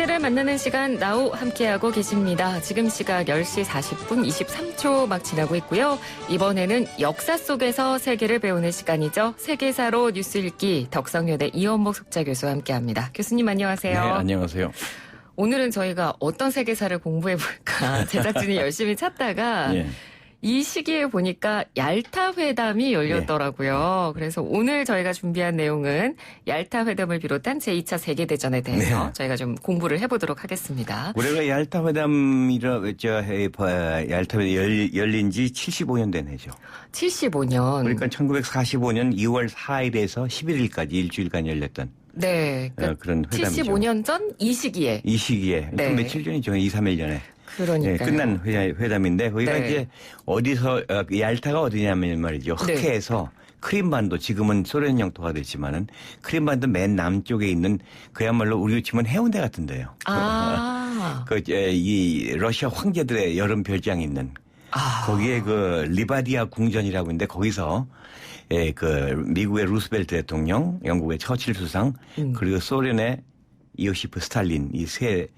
세계를 만나는 시간 나우 함께하고 계십니다. 지금 시각 10시 40분 23초 막 지나고 있고요. 이번에는 역사 속에서 세계를 배우는 시간이죠. 세계사로 뉴스 읽기 덕성여대 이원목 석좌 교수와 함께합니다. 교수님 안녕하세요. 네, 안녕하세요. 오늘은 저희가 어떤 세계사를 공부해볼까 제작진이 열심히 찾다가 예. 이 시기에 보니까 얄타 회담이 열렸더라고요. 그래서 오늘 저희가 준비한 내용은 얄타 회담을 비롯한 제2차 세계대전에 대해서 저희가 좀 공부를 해보도록 하겠습니다. 우리가 얄타 회담이라 얄타 회담 열린 지 75년 된 해죠. 75년. 그러니까 1945년 2월 4일에서 11일까지 일주일간 열렸던 네. 그러니까 그런 회담이죠. 75년 전 이 시기에. 이 시기에. 네. 며칠 전이죠. 2, 3일 전에. 그러니까요. 끝난 회담인데 거기가 네. 이제 어디서 얄타가 어디냐면 말이죠. 흑해에서 크림반도 지금은 소련 영토가 됐지만은 크림반도 맨 남쪽에 있는 그야말로 우리로 치면 해운대 같은 데요. 아. 이 러시아 황제들의 여름 별장이 있는 거기에 그 리바디아 궁전이라고 있는데 거기서 그 미국의 루스벨트 대통령, 영국의 처칠 수상, 그리고 소련의 이오시프 스탈린 이 세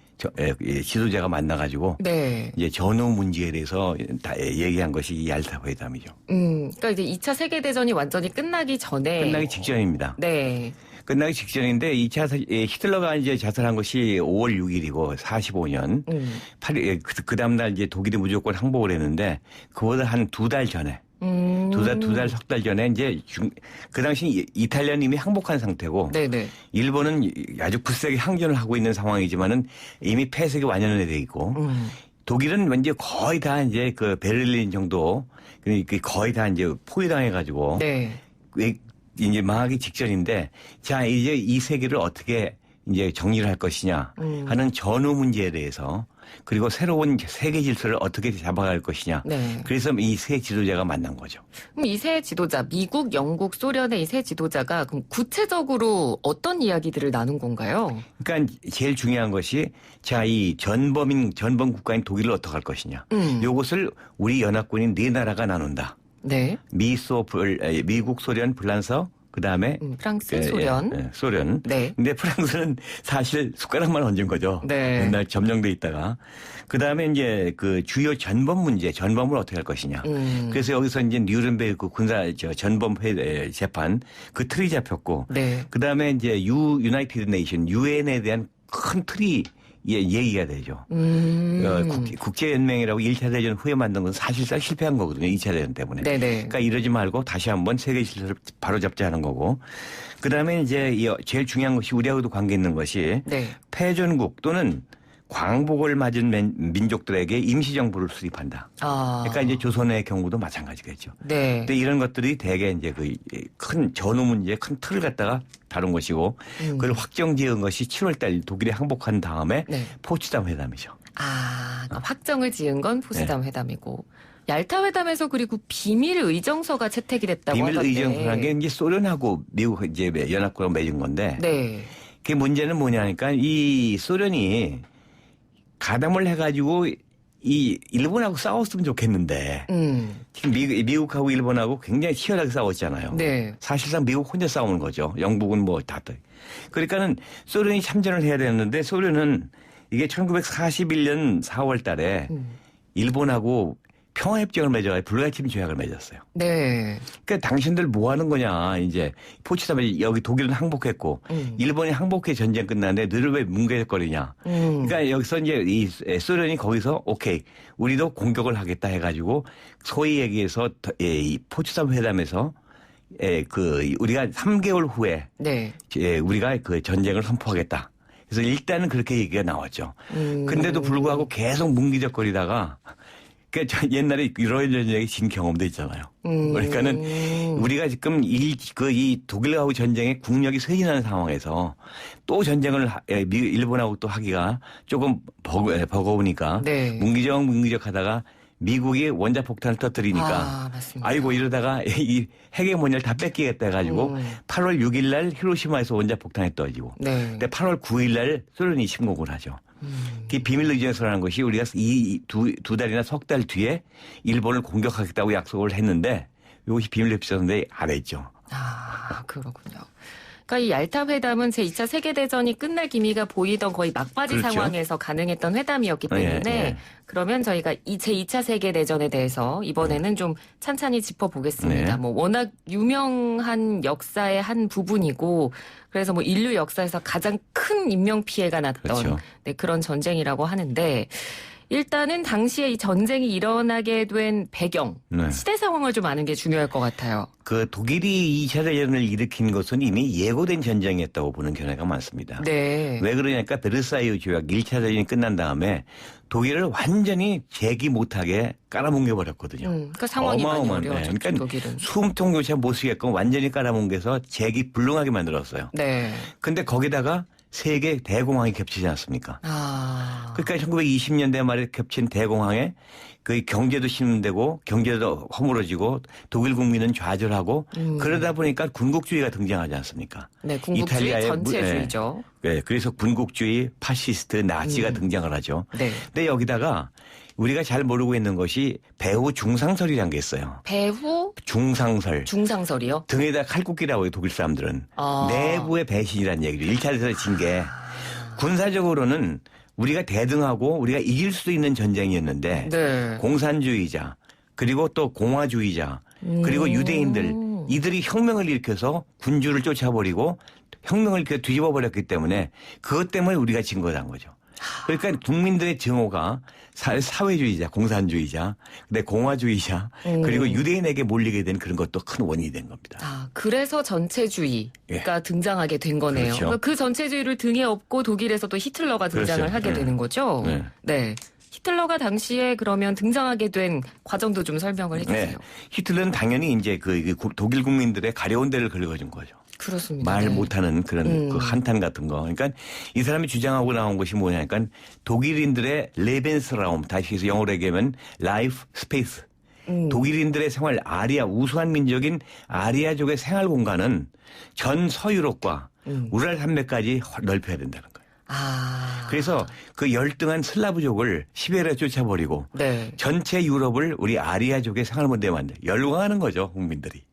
지도자가 만나가지고 네. 이제 전후 문제에 대해서 다 얘기한 것이 이 얄타 회담이죠. 그러니까 이제 2차 세계대전이 완전히 끝나기 전에. 끝나기 직전입니다. 네. 끝나기 직전인데 히틀러가 이제 자살한 것이 5월 6일이고 45년 8일 그 다음 날 이제 독일이 무조건 항복을 했는데 그보다 한 2달 전에. 석 달 전에 이제 그 당시 이탈리아는 이미 항복한 상태고 네네. 일본은 아주 굳세게 항전을 하고 있는 상황이지만은 이미 패색이 완연해 있고 독일은 이제 거의 다 이제 그 베를린 정도 그러니까 거의 다 이제 포위당해 가지고 네. 이제 망하기 직전인데 자 이제 이 세계를 어떻게 이제 정리를 할 것이냐 하는 전후 문제에 대해서 그리고 새로운 세계 질서를 어떻게 잡아갈 것이냐. 네. 그래서 이 세 지도자가 만난 거죠. 그럼 이 세 지도자, 미국, 영국, 소련의 이 세 지도자가 그럼 구체적으로 어떤 이야기들을 나눈 건가요? 그러니까 제일 중요한 것이 자, 이 전범 국가인 독일을 어떻게 할 것이냐. 이것을 우리 연합군인 네 나라가 나눈다. 네. 미국, 소련, 불란서 그다음에 프랑스, 소련. 소련. 네. 근데 프랑스는 사실 숟가락만 얹은 거죠. 네. 맨날 점령돼 있다가 그다음에 이제 그 주요 전범을 어떻게 할 것이냐. 그래서 여기서 이제 뉴른베르크 군사 전범 재판 그 틀이 잡혔고 네. 그다음에 이제 유나이티드 네이션 유엔에 대한 큰 틀이 얘기가 되죠. 국제연맹이라고 1차 대전 후에 만든 건 사실상 실패한 거거든요. 2차 대전 때문에. 네네. 그러니까 이러지 말고 다시 한번 세계 질서를 바로잡자 하는 거고. 그다음에 이제 제일 중요한 것이 우리하고도 관계 있는 것이 패전국 또는 광복을 맞은 민족들에게 임시정부를 수립한다. 그러니까 이제 조선의 경우도 마찬가지겠죠. 네. 근데 이런 것들이 대개 이제 그 큰 전후 문제의 큰 틀을 갖다가 다룬 것이고 그걸 확정 지은 것이 7월달 독일이 항복한 다음에 포츠담 회담이죠. 그러니까 확정을 지은 건 포츠담 회담이고. 얄타 회담에서 그리고 비밀 의정서가 채택이 됐다고 비밀 하던데. 의정서라는 게 이제 소련하고 미국 이제 연합국하고 맺은 건데. 네. 그 문제는 뭐냐니까 이 소련이 가담을 해가지고 이 일본하고 싸웠으면 좋겠는데 지금 미국하고 일본하고 굉장히 치열하게 싸웠잖아요. 네. 사실상 미국 혼자 싸우는 거죠. 영국은 뭐 다. 그러니까는 소련이 참전을 해야 되는데 소련은 이게 1941년 4월 달에 일본하고 평화협정을 맺어가지고 불가침 조약을 맺었어요. 네. 그러니까 당신들 뭐 하는 거냐. 이제 포츠담에 여기 독일은 항복했고 일본이 항복해 전쟁 끝났는데 너를 왜 뭉개적거리냐. 그러니까 여기서 이제 이 소련이 거기서 오케이 우리도 공격을 하겠다 해가지고 소위 얘기해서 이 포츠담 회담에서 그 우리가 3개월 후에 우리가 그 전쟁을 선포하겠다. 그래서 일단은 그렇게 얘기가 나왔죠. 근데도 불구하고 계속 뭉기적거리다가 그러니까 옛날에 유럽 전쟁에 진 경험도 있잖아요. 그러니까는 우리가 지금 이 독일하고 전쟁에 국력이 쇠진하는 상황에서 또 전쟁을 일본하고 또 하기가 조금 버거우니까 뭉기적 하다가 미국이 원자폭탄을 터뜨리니까 아이고 이러다가 이 헤게모니를 다 뺏기겠다 해가지고 8월 6일 날 히로시마에서 원자폭탄이 떨어지고 근데 8월 9일 날 소련이 침공을 하죠. 그 비밀 의정서라는 것이 우리가 이 두 달이나 석 달 뒤에 일본을 공격하겠다고 약속을 했는데 이것이 비밀 협정인데 안 했죠. 그렇군요. 그러니까 이 얄타 회담은 제2차 세계대전이 끝날 기미가 보이던 거의 막바지 그렇죠. 상황에서 가능했던 회담이었기 때문에 예. 그러면 저희가 이 제2차 세계대전에 대해서 이번에는 좀 찬찬히 짚어보겠습니다. 네. 뭐 워낙 유명한 역사의 한 부분이고 그래서 뭐 인류 역사에서 가장 큰 인명 피해가 났던 그렇죠. 네, 그런 전쟁이라고 하는데 일단은 당시에 이 전쟁이 일어나게 된 배경, 네. 시대 상황을 좀 아는 게 중요할 것 같아요. 그 독일이 2차 대전을 일으킨 것은 이미 예고된 전쟁이었다고 보는 견해가 많습니다. 네. 왜 그러냐니까 베르사유 조약 1차 대전이 끝난 다음에 독일을 완전히 재기 못하게 깔아뭉개버렸거든요. 그러니까 상황이 많이 어마어마한, 어려웠죠. 그러니까 독일은. 숨통조차 못 쓰게끔 완전히 깔아뭉개서 재기 불능하게 만들었어요. 네. 근데 거기다가 세계 대공황이 겹치지 않습니까? 아. 그러니까 1920년대 말에 겹친 대공황에 그 경제도 침체되고 경제도 허물어지고 독일 국민은 좌절하고 그러다 보니까 군국주의가 등장하지 않습니까? 네, 군국주의 이탈리아의 전체주의죠. 네, 그래서 군국주의, 파시스트, 나치가 등장을 하죠. 네. 근데 여기다가 우리가 잘 모르고 있는 것이 배후 중상설이라는 게 있어요. 배후 중상설. 중상설이요? 등에다 칼국기라고 해요, 독일 사람들은. 아. 내부의 배신이라는 얘기를 1차 대전에 진 게 군사적으로는 우리가 대등하고 우리가 이길 수도 있는 전쟁이었는데 네. 공산주의자 그리고 또 공화주의자 그리고 유대인들 이들이 혁명을 일으켜서 군주를 쫓아버리고 혁명을 일으켜 뒤집어 버렸기 때문에 그것 때문에 우리가 진 거란 거죠. 그러니까 국민들의 증오가 사회주의자, 공산주의자, 근데 공화주의자 그리고 유대인에게 몰리게 된 그런 것도 큰 원인이 된 겁니다. 아, 그래서 전체주의가 예. 등장하게 된 거네요. 그렇죠. 그러니까 그 전체주의를 등에 업고 독일에서도 히틀러가 등장을 그렇죠. 하게 네. 되는 거죠. 네. 네. 히틀러가 당시에 그러면 등장하게 된 과정도 좀 설명을 해주세요. 네. 히틀러는 당연히 이제 그 독일 국민들의 가려운 데를 긁어준 거죠. 그렇습니다. 말 네. 못하는 그런 그 한탄 같은 거. 그러니까 이 사람이 주장하고 나온 것이 뭐냐니까 독일인들의 레벤스라움, 다시 해서 영어로 얘기하면 라이프 스페이스. 독일인들의 생활 아리아, 우수한 민족인 아리아족의 생활 공간은 전 서유럽과 우랄 산맥까지 넓혀야 된다는 거예요. 아. 그래서 그 열등한 슬라브족을 시베리아에 쫓아버리고 네. 전체 유럽을 우리 아리아족의 생활 모델에 만들 열광하는 거죠, 국민들이.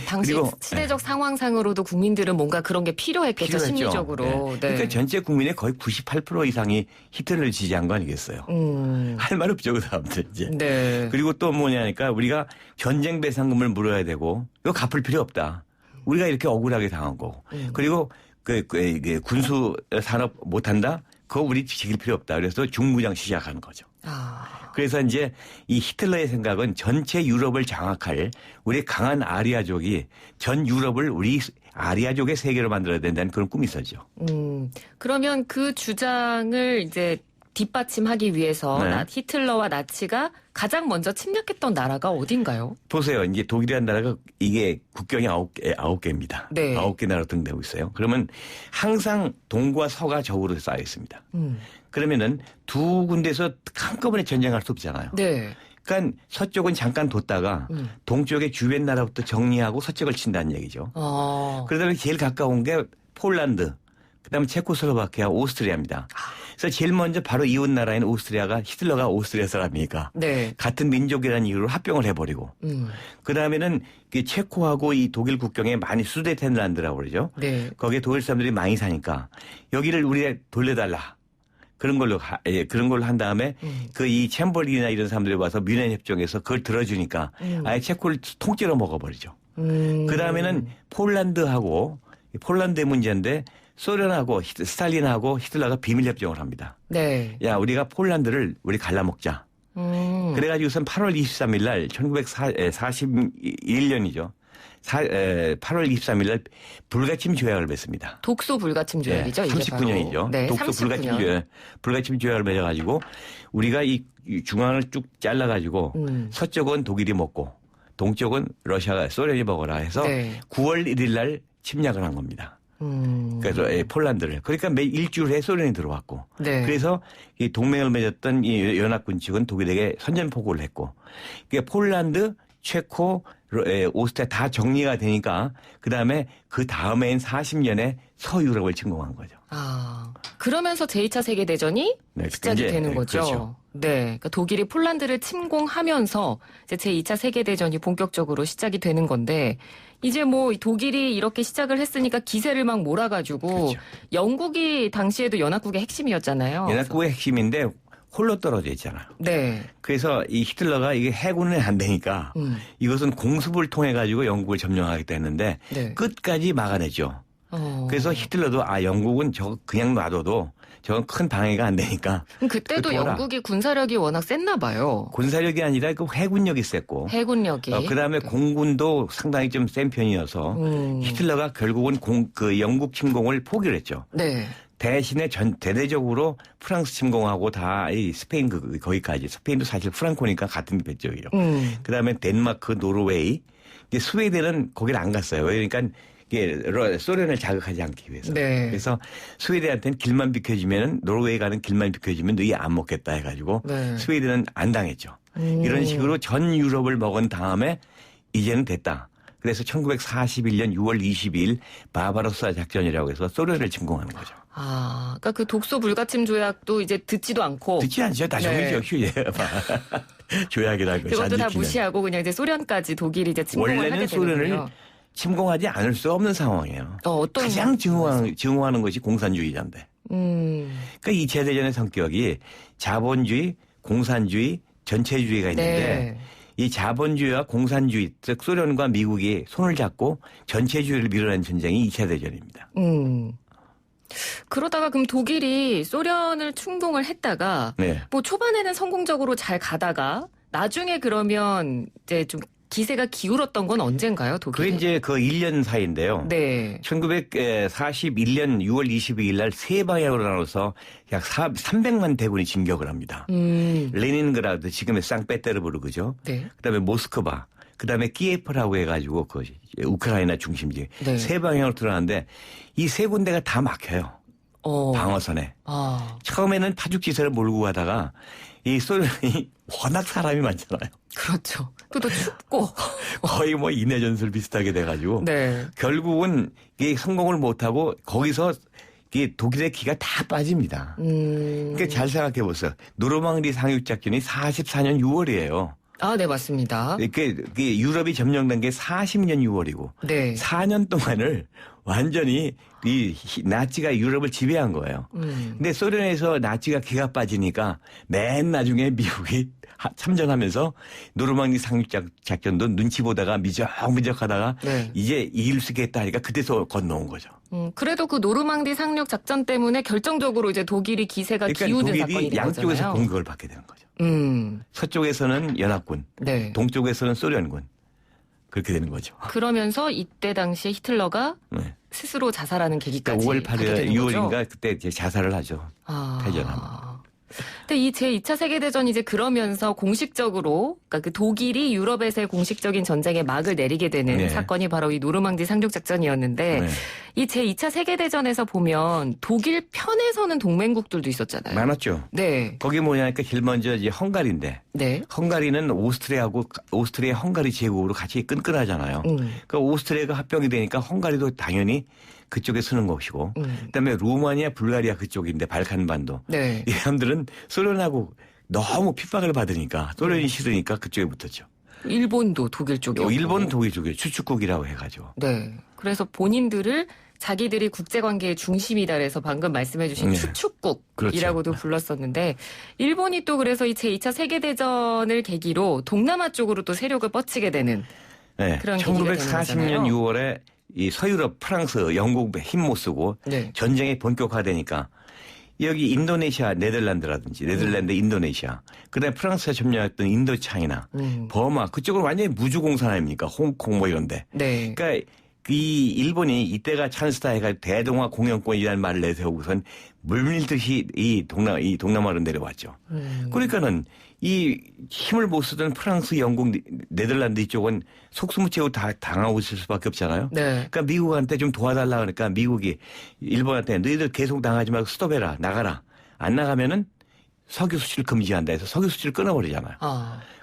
당시 그리고, 시대적 상황상으로도 국민들은 뭔가 그런 게 필요했겠죠, 필요했죠. 심리적으로. 네. 네. 그러니까 전체 국민의 거의 98% 이상이 히틀러를 지지한 거 아니겠어요? 할 말 없죠, 그 사람들 이제. 네. 그리고 또 뭐냐니까 우리가 전쟁 배상금을 물어야 되고 이거 갚을 필요 없다. 우리가 이렇게 억울하게 당한 거고. 그리고 그 군수 산업 못한다? 그거 우리 지킬 필요 없다. 그래서 중무장 시작하는 거죠. 아. 그래서 이제 이 히틀러의 생각은 전체 유럽을 장악할 우리 강한 아리아족이 전 유럽을 우리 아리아족의 세계로 만들어야 된다는 그런 꿈이 있었죠. 그러면 그 주장을 이제 뒷받침하기 위해서 네. 히틀러와 나치가 가장 먼저 침략했던 나라가 어딘가요? 보세요. 이제 독일이라는 나라가 이게 국경이 9개입니다. 네. 9개 나라 등대고 있어요. 그러면 항상 동과 서가 적으로 쌓여 있습니다. 그러면은 두 군데서 한꺼번에 전쟁할 수 없잖아요. 네. 그러니까 서쪽은 잠깐 뒀다가 동쪽의 주변 나라부터 정리하고 서쪽을 친다는 얘기죠. 그러다 보니 제일 가까운 게 폴란드, 그다음에 체코슬로바키아, 오스트리아입니다. 그래서 제일 먼저 바로 이웃 나라인 오스트리아가 히틀러가 오스트리아 사람이니까 네. 같은 민족이라는 이유로 합병을 해버리고 그다음에는 체코하고 이 독일 국경에 많이 수데텐란드라고 그러죠. 네. 거기에 독일 사람들이 많이 사니까 여기를 우리에 돌려달라. 그런 걸로 한 다음에 그 이 챔버린이나 이런 사람들이 와서 뮌헨 협정에서 그걸 들어주니까 아예 체코를 통째로 먹어버리죠. 그 다음에는 폴란드하고 폴란드의 문제인데 소련하고 스탈린하고 히틀러가 비밀 협정을 합니다. 네. 야, 우리가 폴란드를 우리 갈라먹자. 그래가지고선 8월 23일 날 1941년이죠. 8월 23일 날 불가침 조약을 맺습니다. 독소 불가침 조약이죠. 네, 이게 39년이죠. 바로. 네, 독소 39년. 불가침 조약을 맺어가지고 우리가 이 중앙을 쭉 잘라가지고 서쪽은 독일이 먹고 동쪽은 러시아가 소련이 먹어라 해서 네. 9월 1일 날 침략을 한 겁니다. 그래서 폴란드를. 그러니까 매 일주일 후에 소련이 들어왔고. 네. 그래서 이 동맹을 맺었던 이 연합군 측은 독일에게 선전포고를 했고. 그러니까 폴란드, 체코, 오스트리아 다 정리가 되니까 그다음에 그 다음해인 40년에 서유럽을 침공한 거죠. 아, 그러면서 제2차 세계대전이 네, 시작이 이제, 되는 거죠. 그렇죠. 네. 그러니까 독일이 폴란드를 침공하면서 이제 제2차 세계대전이 본격적으로 시작이 되는 건데 이제 뭐 독일이 이렇게 시작을 했으니까 기세를 막 몰아가지고 그렇죠. 영국이 당시에도 연합국의 핵심이었잖아요. 연합국의 핵심인데 홀로 떨어져 있잖아요. 네. 그래서 이 히틀러가 이게 해군은 안 되니까 이것은 공습을 통해 가지고 영국을 점령하겠다 했는데 네. 끝까지 막아내죠. 그래서 히틀러도 영국은 그냥 놔둬도 저건 큰 방해가 안 되니까. 그때도 둬라. 영국이 군사력이 워낙 셌나 봐요. 군사력이 아니라 그 해군력이 셌고. 해군력이. 그다음에 공군도 상당히 좀 센 편이어서 히틀러가 결국은 그 영국 침공을 포기를 했죠. 네. 대신에 대대적으로 프랑스 침공하고 다 이 스페인 거기까지. 스페인도 사실 프랑코니까 같은 배쪽이에요. 그다음에 덴마크, 노르웨이. 이제 스웨덴은 거기를 안 갔어요. 그러니까 이게 소련을 자극하지 않기 위해서. 네. 그래서 스웨덴한테는 길만 비켜주면 노르웨이 가는 길만 비켜주면 너희 안 먹겠다 해가지고 네. 스웨덴은 안 당했죠. 이런 식으로 전 유럽을 먹은 다음에 이제는 됐다. 그래서 1941년 6월 22일 바바로사 작전이라고 해서 소련을 침공하는 거죠. 그러니까 그 독소 불가침 조약도 이제 듣지도 않고. 듣지 않죠. 다 정리죠. 조약이라는 것이. 그것도 다 무시하고 그냥 이제 소련까지 독일이 이제 침공을 하게 원래는 되는군요. 소련을 침공하지 않을 수 없는 상황이에요. 어떤 가장 증오하는 것이 공산주의자인데. 그러니까 2차 대전의 성격이 자본주의, 공산주의, 전체주의가 있는데 네. 이 자본주의와 공산주의, 즉 소련과 미국이 손을 잡고 전체주의를 밀어낸 전쟁이 2차 대전입니다. 그러다가 그럼 독일이 소련을 충동을 했다가 네. 뭐 초반에는 성공적으로 잘 가다가 나중에 그러면 이제 좀 기세가 기울었던 건 언젠가요, 독일이? 그게 이제 그 1년 사이인데요. 네. 1941년 6월 22일 날 세 방향으로 나눠서 약 300만 대군이 진격을 합니다. 레닌그라드, 지금의 상페테르부르크죠. 네. 그다음에 모스크바, 그다음에 키예프라고 해가지고 그 우크라이나 중심지 네. 세 방향으로 들어가는데 이 세 군데가 다 막혀요. 방어선에. 처음에는 파죽지세를 몰고 가다가 이 소련이 워낙 사람이 많잖아요. 그렇죠. 또 춥고. 거의 뭐 인해전술 비슷하게 돼가지고. 네. 결국은 이게 성공을 못하고 거기서 이게 독일의 기가 다 빠집니다. 그러니까 잘 생각해 보세요. 노르망디 상륙작전이 44년 6월이에요. 네, 맞습니다. 그게 유럽이 점령된 게 40년 6월이고. 네. 4년 동안을 완전히 이 나치가 유럽을 지배한 거예요. 근데 소련에서 나치가 기가 빠지니까 맨 나중에 미국이 참전하면서 노르망디 상륙작전도 눈치 보다가 미적미적하다가 네. 이제 이길 수 있겠다 하니까 그때서 건너온 거죠. 그래도 그 노르망디 상륙 작전 때문에 결정적으로 이제 독일이 기세가 그러니까 기우는 독일이 사건이 된 양쪽에서 거잖아요. 공격을 받게 되는 거죠. 서쪽에서는 연합군, 네. 동쪽에서는 소련군. 그렇게 되는 거죠. 그러면서 이때 당시에 히틀러가 네. 스스로 자살하는 계기까지 그러니까 5월 가게 8일, 되는 거죠. 6월인가 그때 이제 자살을 하죠. 패전하면. 근데 이 제2차 세계대전이 이제 그러면서 공식적으로, 그러니까 그 독일이 유럽에서의 공식적인 전쟁에 막을 내리게 되는 네. 사건이 바로 이 노르망디 상륙작전이었는데 네. 이 제2차 세계대전에서 보면 독일 편에서는 동맹국들도 있었잖아요. 많았죠. 네. 거기 뭐냐니까 제일 먼저 이제 헝가리인데 네. 헝가리는 오스트리아 헝가리 제국으로 같이 끈끈하잖아요. 그러니까 오스트리아가 합병이 되니까 헝가리도 당연히 그쪽에 서는 것이고 그다음에 루마니아, 불가리아 그쪽인데 발칸반도 네. 이 사람들은 소련하고 너무 핍박을 받으니까 소련이 싫으니까 그쪽에 붙었죠. 일본도 독일 쪽이었고. 일본은 독일 쪽에 추축국이라고 해가지고. 네. 그래서 본인들을 자기들이 국제관계의 중심이다 그래서 방금 말씀해 주신 네. 추축국이라고도 그렇죠. 불렀었는데 일본이 또 그래서 이 제2차 세계대전을 계기로 동남아 쪽으로 또 세력을 뻗치게 되는 네. 그런 계기가 되는 1940년 거잖아요. 6월에 이 서유럽, 프랑스, 영국 힘 못 쓰고 네. 전쟁이 본격화되니까 여기 인도네시아, 네덜란드라든지 네덜란드, 인도네시아, 그다음에 프랑스가 점령했던 인도차이나, 버마 그쪽은 완전히 무주공산 아닙니까? 홍콩 뭐 이런데. 네. 그러니까 이 일본이 이때가 찬스다 해가 대동아 공영권이라는 말을 내세우고선 물밀듯이 이 동남아로 내려왔죠. 그러니까는 이 힘을 못 쓰던 프랑스, 영국, 네덜란드 이쪽은 속수무책으로 다 당하고 있을 수밖에 없잖아요. 네. 그러니까 미국한테 좀 도와달라 그러니까 미국이 일본한테 너희들 계속 당하지 말고 스톱해라, 나가라. 안 나가면은 석유 수출 금지한다 해서 석유 수출을 끊어버리잖아요.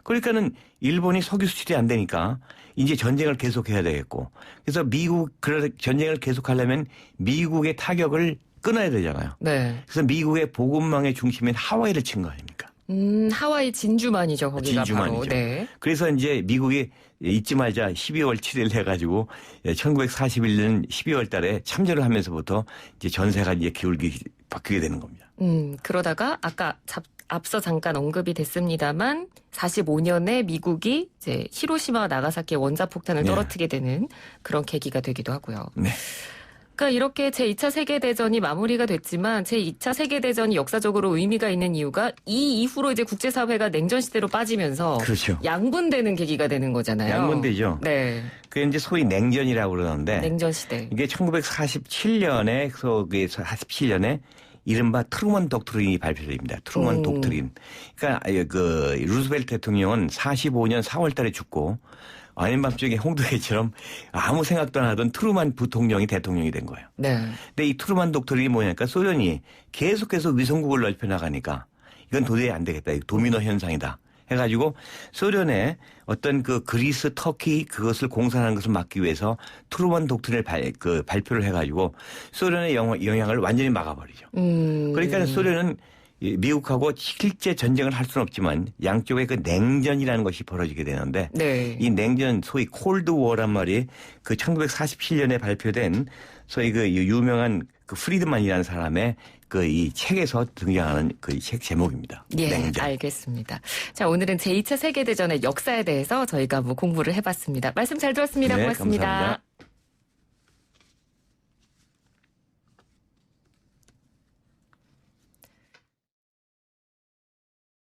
그러니까는 일본이 석유 수출이 안 되니까 이제 전쟁을 계속해야 되겠고 그래서 전쟁을 계속하려면 미국의 타격을 끊어야 되잖아요. 네. 그래서 미국의 보급망의 중심인 하와이를 친 거 아닙니까? 하와이 진주만이죠, 거기가 진주만이죠. 바로. 네. 그래서 이제 미국이 잊지 말자 12월 7일 해가지고 1941년 12월 달에 참전을 하면서부터 이제 전세가 이제 바뀌게 되는 겁니다. 그러다가 아까 앞서 잠깐 언급이 됐습니다만 45년에 미국이 이제 히로시마 나가사키 원자폭탄을 떨어뜨리게 되는 그런 계기가 되기도 하고요. 네. 그러니까 이렇게 제2차 세계대전이 마무리가 됐지만 제2차 세계대전이 역사적으로 의미가 있는 이유가 이 이후로 이제 국제사회가 냉전시대로 빠지면서 그렇죠. 양분되는 계기가 되는 거잖아요. 양분되죠. 네. 그게 이제 소위 냉전이라고 그러는데 냉전시대. 이게 1947년에 47년에 이른바 트루먼 독트린이 발표됩니다. 트루먼 독트린. 그러니까 그 루스벨트 대통령은 45년 4월 달에 죽고 아닌 밤중에 홍두깨처럼 아무 생각도 안 하던 트루만 부통령이 대통령이 된 거예요. 네. 근데 이 트루만 독트린이 뭐냐니까 소련이 계속해서 위성국을 넓혀나가니까 이건 도저히 안 되겠다. 이거 도미노 현상이다. 해가지고 소련의 어떤 그 그리스, 터키 그것을 공산하는 것을 막기 위해서 트루먼 독트린을 발표를 해가지고 소련의 영향을 완전히 막아버리죠. 그러니까 소련은 미국하고 실제 전쟁을 할 수는 없지만 양쪽의 그 냉전이라는 것이 벌어지게 되는데 네. 이 냉전 소위 콜드 워란 말이 그 1947년에 발표된 소위 그 유명한 그 프리드만이라는 사람의 그 이 책에서 등장하는 그 책 제목입니다. 예, 냉전. 알겠습니다. 자, 오늘은 제2차 세계대전의 역사에 대해서 저희가 공부를 해봤습니다. 말씀 잘 들었습니다. 네, 고맙습니다. 감사합니다.